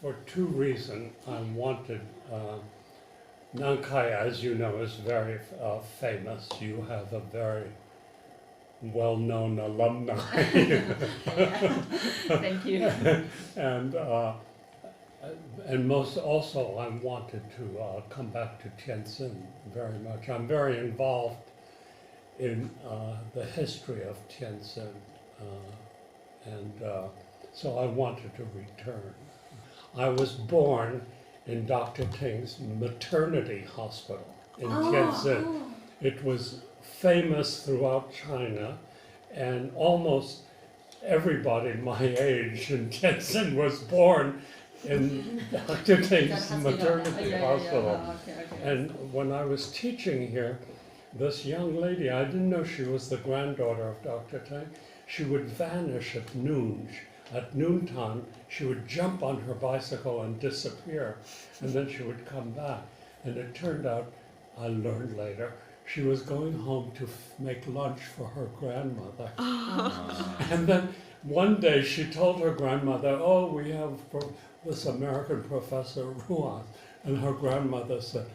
for two reasons. I wanted, Nankai, as you know, is very famous. You have a very well-known alumni. Thank you. And most also, I wanted to come back to Tianjin very much. I'm very involved in the history of Tianjin, so I wanted to return. I was born in Dr. Ting's maternity hospital in Tianjin. It was famous throughout China, and almost everybody my age in Tianjin was born in Dr. Ting's maternity hospital. And when I was teaching here, this young lady, I didn't know she was the granddaughter of Dr. Ting, she would vanish at noon. At noontime, she would jump on her bicycle and disappear, and then she would come back. And it turned out, I learned later, she was going home to make lunch for her grandmother. And then one day she told her grandmother, oh, we have this American professor, Ruas. And her grandmother said,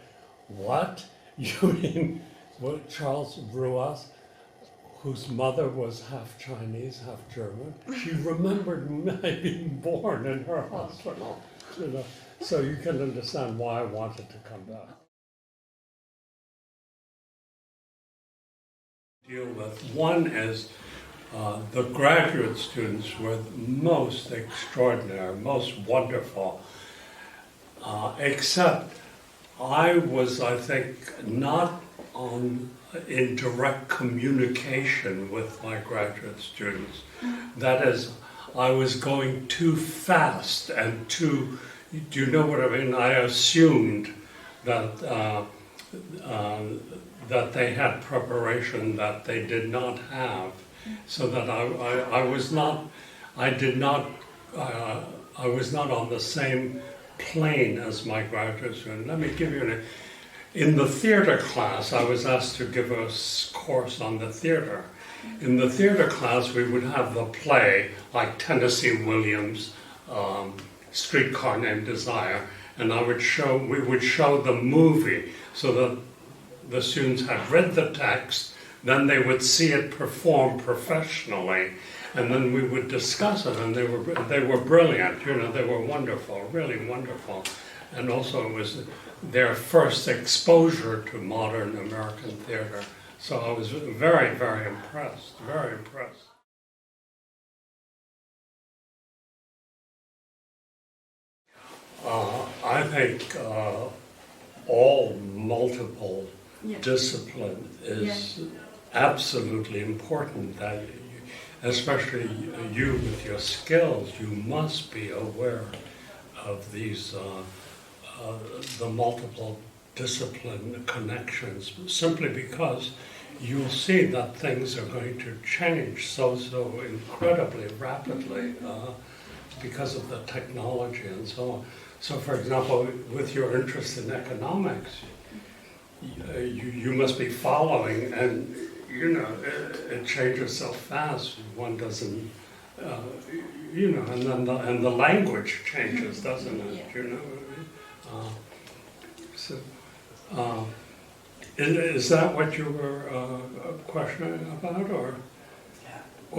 what? You mean what, Charles Ruas, whose mother was half Chinese, half German? She remembered me being born in her hospital. You know? So you can understand why I wanted to come back. Deal with. One is the graduate students were most extraordinary, most wonderful, except I was, I think, not in direct communication with my graduate students. That is, I was going too fast and too, do you know what I mean? I assumed that that they had preparation that they did not have, so that I was not on the same plane as my graduate student. Let me give you in the theater class, I was asked to give a course on the theater. In the theater class, we would have the play, like Tennessee Williams' Streetcar Named Desire, and we would show the movie so that the students had read the text, then they would see it performed professionally, and then we would discuss it, and they were brilliant, you know, they were wonderful, really wonderful. And also it was their first exposure to modern American theater. So I was very, very impressed, very impressed. I think all multiple discipline is absolutely important, that especially you with your skills, you must be aware of these the multiple discipline connections, simply because you'll see that things are going to change so incredibly rapidly because of the technology and so on. So for example, with your interest in economics, you must be following, and you know, it changes so fast, one doesn't, you know, and the language changes, doesn't it, you know? Is that what you were questioning about, or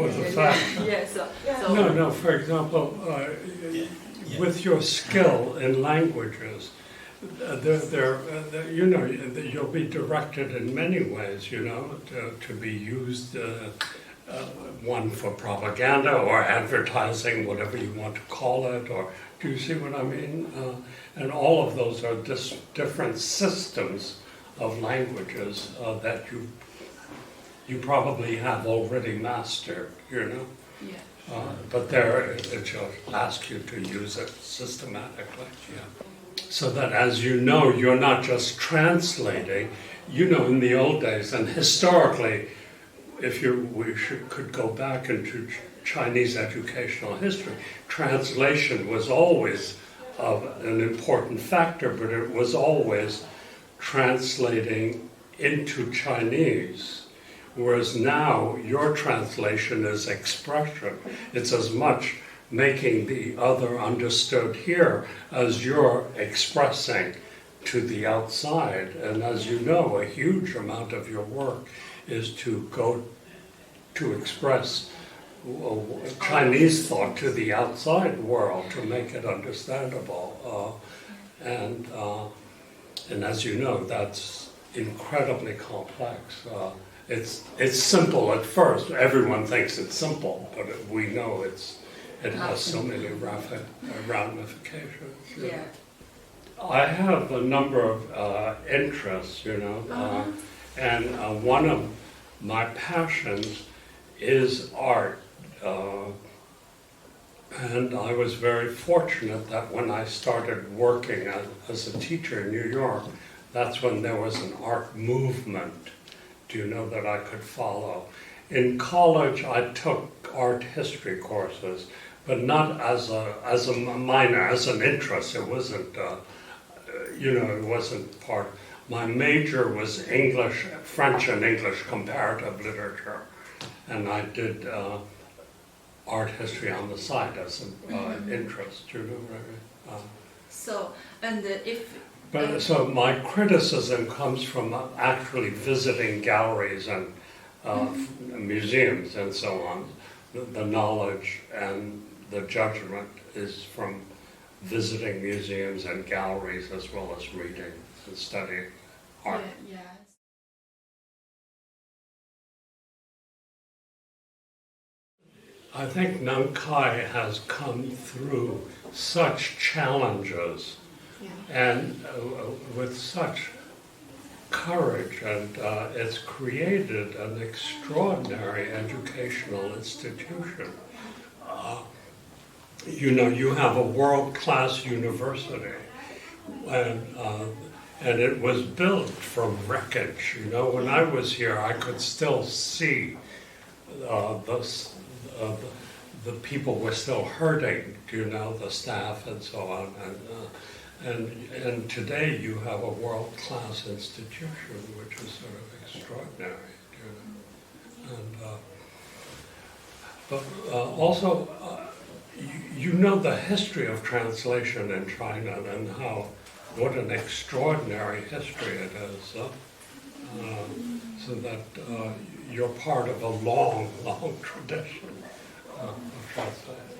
the fact? Yes. No, for example, with your skill in languages, you know, you'll be directed in many ways, you know, to be used, one for propaganda or advertising, whatever you want to call it, or do you see what I mean? And all of those are different systems of languages that you probably have already mastered, you know? Yeah. But it'll ask you to use it systematically, yeah. So that, as you know, you're not just translating. You know, in the old days, and historically, if could go back into Chinese educational history, translation was always an important factor, but it was always translating into Chinese, whereas now your translation is expression. It's as much making the other understood here as you're expressing to the outside. And as you know, a huge amount of your work is to go to express Chinese thought to the outside world to make it understandable. And as you know, that's incredibly complex. It's simple at first. Everyone thinks it's simple, but we know it has so many ramifications. Yeah. I have a number of interests, and one of my passions is art. And I was very fortunate that when I started working as a teacher in New York, that's when there was an art movement, that I could follow. In college, I took art history courses, but not as a minor, as an interest. It wasn't, it wasn't part. My major was English, French and English comparative literature, and I did art history on the side as an interest, So, and if... So my criticism comes from actually visiting galleries and museums and so on. The knowledge and the judgment is from visiting museums and galleries as well as reading and studying art. Yeah. I think Nankai has come through such challenges and with such courage, and it's created an extraordinary educational institution. You have a world-class university, and it was built from wreckage. When I was here, I could still see the people were still hurting, the staff and so on. And today you have a world-class institution, which is sort of extraordinary. But also, the history of translation in China and what an extraordinary history it is. So that you're part of a long, long tradition of translation.